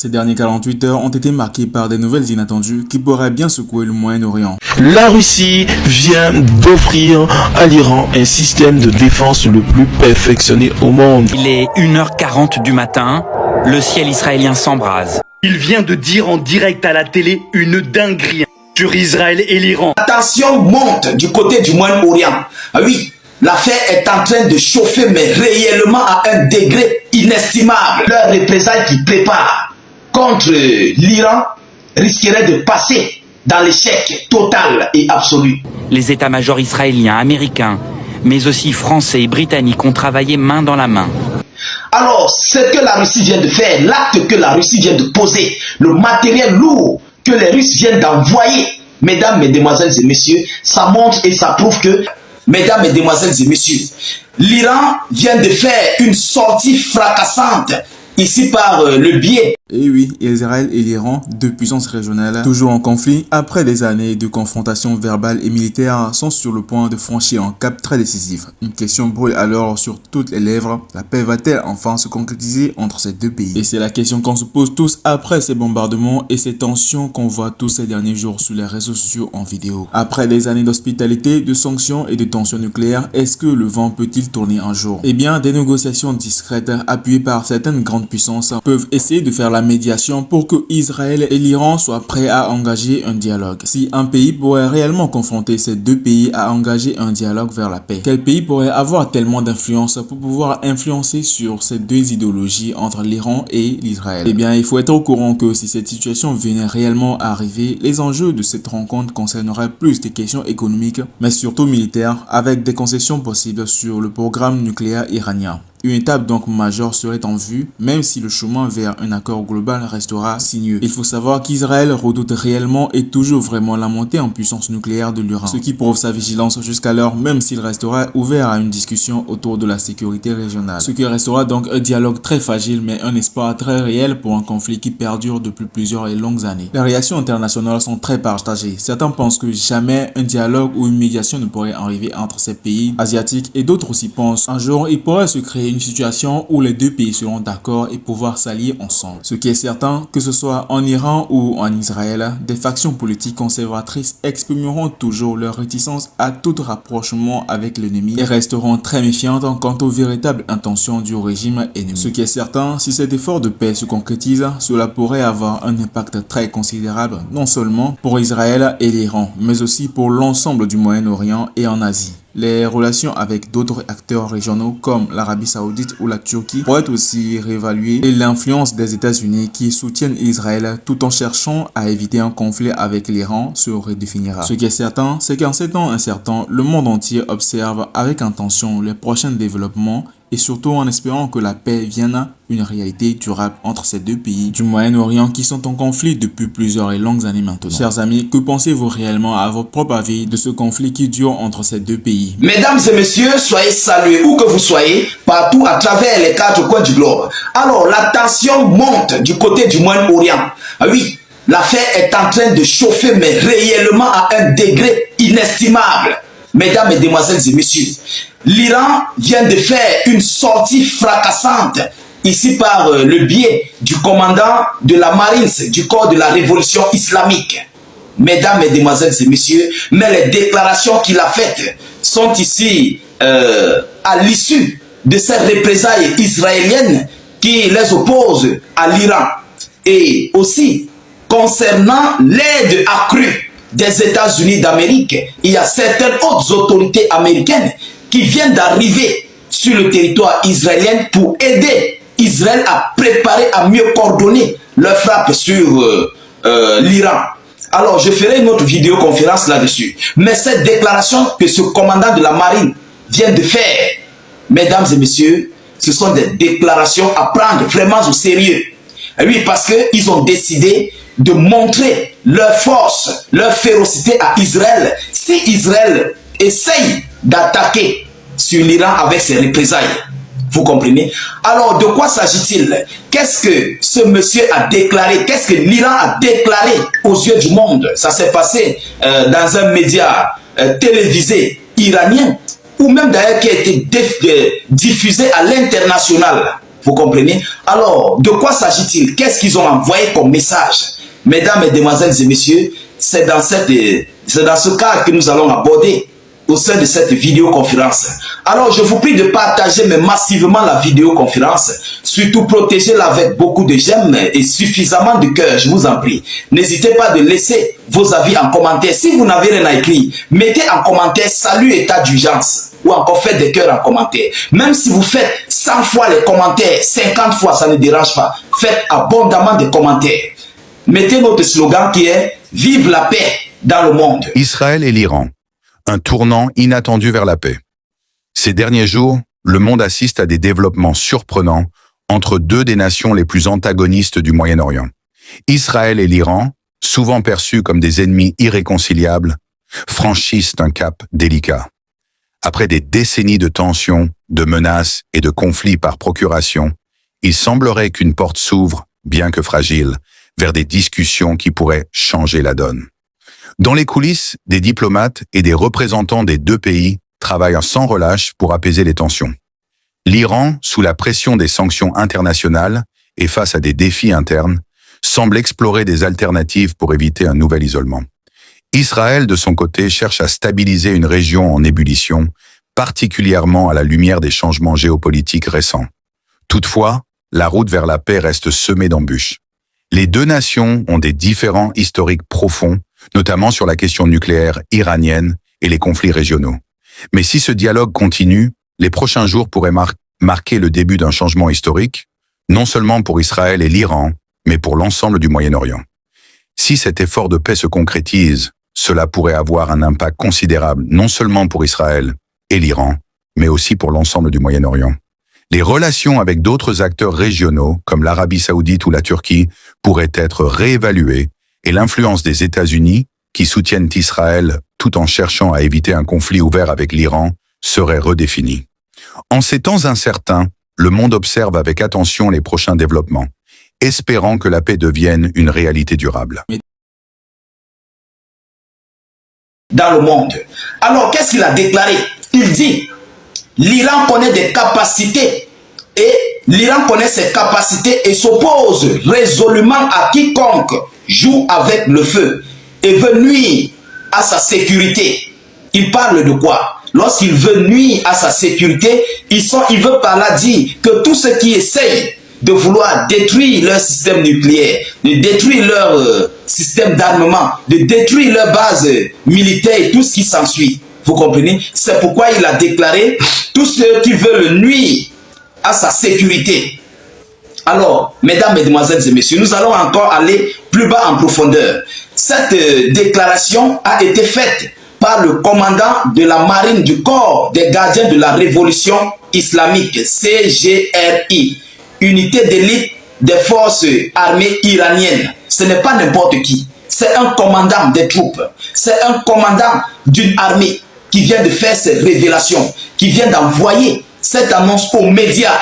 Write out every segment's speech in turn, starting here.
Ces derniers 48 heures ont été marqués par des nouvelles inattendues qui pourraient bien secouer le Moyen-Orient. La Russie vient d'offrir à l'Iran un système de défense le plus perfectionné au monde. Il est 1h40 du matin, le ciel israélien s'embrase. Il vient de dire en direct à la télé une dinguerie sur Israël et l'Iran. La tension monte du côté du Moyen-Orient. Ah oui, l'affaire est en train de chauffer, mais réellement à un degré inestimable. Leurs représailles qui préparent contre l'Iran risqueraient de passer dans l'échec total et absolu. Les états-majors israéliens, américains, mais aussi français et britanniques ont travaillé main dans la main. Alors, ce que la Russie vient de faire, l'acte que la Russie vient de poser, le matériel lourd que les Russes viennent d'envoyer, mesdames, mesdemoiselles et messieurs, ça montre et ça prouve que, mesdames, mesdemoiselles et messieurs, l'Iran vient de faire une sortie fracassante ici par le biais. Et oui, Israël et l'Iran, deux puissances régionales, toujours en conflit, après des années de confrontations verbales et militaires, sont sur le point de franchir un cap très décisif. Une question brûle alors sur toutes les lèvres. La paix va-t-elle enfin se concrétiser entre ces deux pays? Et c'est la question qu'on se pose tous après ces bombardements et ces tensions qu'on voit tous ces derniers jours sur les réseaux sociaux en vidéo. Après des années d'hospitalité, de sanctions et de tensions nucléaires, est-ce que le vent peut-il tourner un jour? Eh bien, des négociations discrètes, appuyées par certaines grandes puissances, peuvent essayer de faire la médiation pour que Israël et l'Iran soient prêts à engager un dialogue. Si un pays pourrait réellement confronter ces deux pays à engager un dialogue vers la paix, quel pays pourrait avoir tellement d'influence pour pouvoir influencer sur ces deux idéologies entre l'Iran et l'Israël? Eh bien, il faut être au courant que si cette situation venait réellement à arriver, les enjeux de cette rencontre concerneraient plus des questions économiques, mais surtout militaires, avec des concessions possibles sur le programme nucléaire iranien. Une étape donc majeure serait en vue, même si le chemin vers un accord global restera sinueux. Il faut savoir qu'Israël redoute réellement et toujours vraiment la montée en puissance nucléaire de l'Iran, ce qui prouve sa vigilance jusqu'alors, même s'il restera ouvert à une discussion autour de la sécurité régionale. Ce qui restera donc un dialogue très fragile, mais un espoir très réel pour un conflit qui perdure depuis plusieurs et longues années. Les réactions internationales sont très partagées. Certains pensent que jamais un dialogue ou une médiation ne pourrait arriver entre ces pays asiatiques, et d'autres aussi pensent un jour il pourrait se créer une situation où les deux pays seront d'accord et pouvoir s'allier ensemble. Ce qui est certain, que ce soit en Iran ou en Israël, des factions politiques conservatrices exprimeront toujours leur réticence à tout rapprochement avec l'ennemi et resteront très méfiantes quant aux véritables intentions du régime ennemi. Ce qui est certain, si cet effort de paix se concrétise, cela pourrait avoir un impact très considérable, non seulement pour Israël et l'Iran, mais aussi pour l'ensemble du Moyen-Orient et en Asie. Les relations avec d'autres acteurs régionaux comme l'Arabie Saoudite ou la Turquie pourraient aussi réévaluer, et l'influence des États-Unis qui soutiennent Israël tout en cherchant à éviter un conflit avec l'Iran se redéfinira. Ce qui est certain, c'est qu'en ces temps incertains, le monde entier observe avec attention les prochains développements et surtout en espérant que la paix vienne une réalité durable entre ces deux pays du Moyen-Orient qui sont en conflit depuis plusieurs et longues années maintenant. Chers amis, que pensez-vous réellement à votre propre avis de ce conflit qui dure entre ces deux pays? Mesdames et messieurs, soyez salués où que vous soyez, partout à travers les quatre coins du globe. Alors, la tension monte du côté du Moyen-Orient. Ah oui, l'affaire est en train de chauffer, mais réellement à un degré inestimable. Mesdames, mesdemoiselles et messieurs, l'Iran vient de faire une sortie fracassante ici par le biais du commandant de la Marines du corps de la révolution islamique. Mesdames, mesdemoiselles et messieurs, mais les déclarations qu'il a faites sont ici à l'issue de ces représailles israéliennes qui les opposent à l'Iran. Et aussi, concernant l'aide accrue des États-Unis d'Amérique, il y a certaines autres autorités américaines qui viennent d'arriver sur le territoire israélien pour aider Israël à préparer, à mieux coordonner leur frappe sur l'Iran. Alors, je ferai une autre vidéoconférence là-dessus. Mais cette déclaration que ce commandant de la marine vient de faire, mesdames et messieurs, ce sont des déclarations à prendre vraiment au sérieux. Et oui, parce qu'ils ont décidé de montrer leur force, leur férocité à Israël. Si Israël essaye d'attaquer sur l'Iran avec ses représailles, vous comprenez? Alors, de quoi s'agit-il? Qu'est-ce que ce monsieur a déclaré? Qu'est-ce que l'Iran a déclaré aux yeux du monde? Ça s'est passé dans un média télévisé iranien, ou même d'ailleurs qui a été diffusé à l'international. Vous comprenez? Alors, de quoi s'agit-il? Qu'est-ce qu'ils ont envoyé comme message? Mesdames, Mesdemoiselles et Messieurs, c'est dans ce cadre que nous allons aborder au sein de cette vidéoconférence. Alors, je vous prie de partager mais massivement la vidéoconférence. Surtout, protégez-la avec beaucoup de j'aime et suffisamment de cœur, je vous en prie. N'hésitez pas de laisser vos avis en commentaire. Si vous n'avez rien à écrire, mettez en commentaire salut état d'urgence ou encore faites des cœurs en commentaire. Même si vous faites 100 fois les commentaires, 50 fois, ça ne dérange pas. Faites abondamment de commentaires. Mettez notre slogan qui est « Vive la paix dans le monde ». Israël et l'Iran. Un tournant inattendu vers la paix. Ces derniers jours, le monde assiste à des développements surprenants entre deux des nations les plus antagonistes du Moyen-Orient. Israël et l'Iran, souvent perçus comme des ennemis irréconciliables, franchissent un cap délicat. Après des décennies de tensions, de menaces et de conflits par procuration, il semblerait qu'une porte s'ouvre, bien que fragile, vers des discussions qui pourraient changer la donne. Dans les coulisses, des diplomates et des représentants des deux pays travaillent sans relâche pour apaiser les tensions. L'Iran, sous la pression des sanctions internationales et face à des défis internes, semble explorer des alternatives pour éviter un nouvel isolement. Israël, de son côté, cherche à stabiliser une région en ébullition, particulièrement à la lumière des changements géopolitiques récents. Toutefois, la route vers la paix reste semée d'embûches. Les deux nations ont des différends historiques profonds, notamment sur la question nucléaire iranienne et les conflits régionaux. Mais si ce dialogue continue, les prochains jours pourraient marquer le début d'un changement historique, non seulement pour Israël et l'Iran, mais pour l'ensemble du Moyen-Orient. Si cet effort de paix se concrétise, cela pourrait avoir un impact considérable non seulement pour Israël et l'Iran, mais aussi pour l'ensemble du Moyen-Orient. Les relations avec d'autres acteurs régionaux, comme l'Arabie Saoudite ou la Turquie, pourraient être réévaluées et l'influence des États-Unis, qui soutiennent Israël tout en cherchant à éviter un conflit ouvert avec l'Iran, serait redéfinie. En ces temps incertains, le monde observe avec attention les prochains développements, espérant que la paix devienne une réalité durable. Dans le monde. Alors, qu'est-ce qu'il a déclaré? Il dit, l'Iran connaît des capacités et l'Iran connaît ses capacités et s'oppose résolument à quiconque joue avec le feu et veut nuire à sa sécurité. Il parle de quoi? Lorsqu'il veut nuire à sa sécurité, il veut par là dire que tous ceux qui essayent de vouloir détruire leur système nucléaire, de détruire leur système d'armement, de détruire leur base militaire et tout ce qui s'ensuit. Vous comprenez? C'est pourquoi il a déclaré tous ceux qui veulent nuire à sa sécurité. Alors, mesdames, mesdemoiselles et messieurs, nous allons encore aller plus bas en profondeur. Cette déclaration a été faite par le commandant de la marine du corps des gardiens de la révolution islamique, CGRI, unité d'élite des forces armées iraniennes. Ce n'est pas n'importe qui. C'est un commandant des troupes. C'est un commandant d'une armée qui vient de faire ces révélations, qui vient d'envoyer cette annonce aux médias.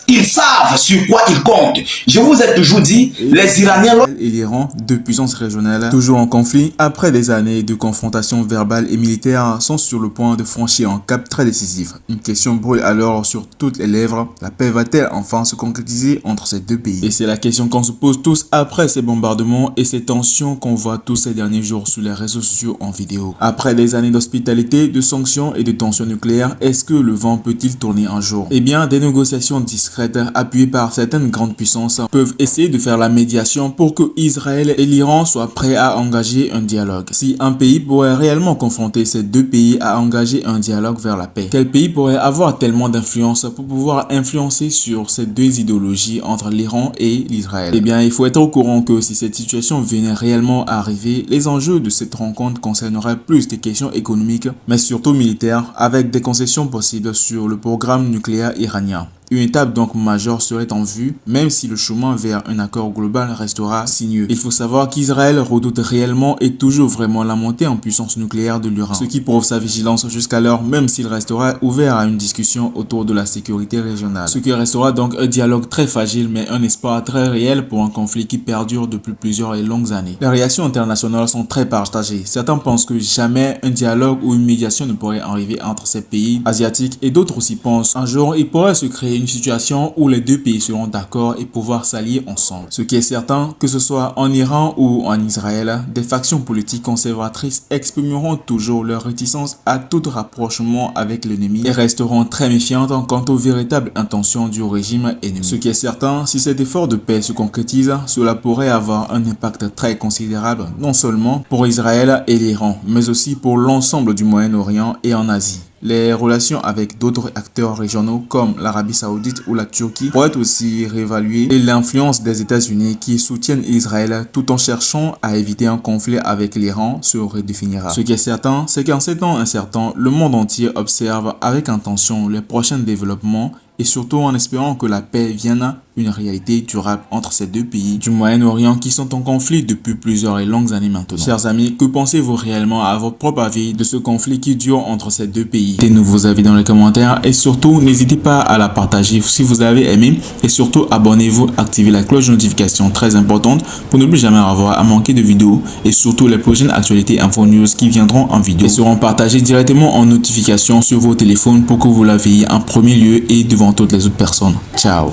Ils savent sur quoi ils comptent. Je vous ai toujours dit, les Iraniens... Et l'Iran, deux puissances régionales, toujours en conflit, après des années de confrontations verbales et militaires, sont sur le point de franchir un cap très décisif. Une question brûle alors sur toutes les lèvres. La paix va-t-elle enfin se concrétiser entre ces deux pays? Et c'est la question qu'on se pose tous après ces bombardements et ces tensions qu'on voit tous ces derniers jours sur les réseaux sociaux en vidéo. Après des années d'hospitalité, de sanctions et de tensions nucléaires, est-ce que le vent peut-il tourner un jour? Eh bien, des négociations discrètes appuyés par certaines grandes puissances peuvent essayer de faire la médiation pour que Israël et l'Iran soient prêts à engager un dialogue. Si un pays pourrait réellement confronter ces deux pays à engager un dialogue vers la paix, quel pays pourrait avoir tellement d'influence pour pouvoir influencer sur ces deux idéologies entre l'Iran et l'Israël? Eh bien, il faut être au courant que si cette situation venait réellement à arriver, les enjeux de cette rencontre concerneraient plus des questions économiques, mais surtout militaires, avec des concessions possibles sur le programme nucléaire iranien. Une étape donc majeure serait en vue, même si le chemin vers un accord global restera sinueux. Il faut savoir qu'Israël redoute réellement et toujours vraiment la montée en puissance nucléaire de l'Iran, ce qui prouve sa vigilance jusqu'alors, même s'il restera ouvert à une discussion autour de la sécurité régionale. Ce qui restera donc un dialogue très fragile, mais un espoir très réel pour un conflit qui perdure depuis plusieurs et longues années. Les réactions internationales sont très partagées. Certains pensent que jamais un dialogue ou une médiation ne pourrait arriver entre ces pays asiatiques et d'autres aussi pensent un jour il pourrait se créer une situation où les deux pays seront d'accord et pouvoir s'allier ensemble. Ce qui est certain, que ce soit en Iran ou en Israël, des factions politiques conservatrices exprimeront toujours leur réticence à tout rapprochement avec l'ennemi et resteront très méfiantes quant aux véritables intentions du régime ennemi. Ce qui est certain, si cet effort de paix se concrétise, cela pourrait avoir un impact très considérable, non seulement pour Israël et l'Iran, mais aussi pour l'ensemble du Moyen-Orient et en Asie. Les relations avec d'autres acteurs régionaux comme l'Arabie Saoudite ou la Turquie pourraient aussi réévaluer et l'influence des États-Unis qui soutiennent Israël tout en cherchant à éviter un conflit avec l'Iran se redéfinira. Ce qui est certain, c'est qu'en ces temps incertains, le monde entier observe avec attention les prochains développements et surtout en espérant que la paix vienne une réalité durable entre ces deux pays du Moyen-Orient qui sont en conflit depuis plusieurs et longues années maintenant. Chers amis, que pensez-vous réellement à votre propre avis de ce conflit qui dure entre ces deux pays? Dites-nous vos avis dans les commentaires et surtout n'hésitez pas à la partager si vous avez aimé et surtout abonnez-vous, activez la cloche de notification très importante pour ne plus jamais avoir à manquer de vidéos et surtout les prochaines actualités info news qui viendront en vidéo et seront partagées directement en notification sur vos téléphones pour que vous la veilliez en premier lieu et devant toutes les autres personnes. Ciao.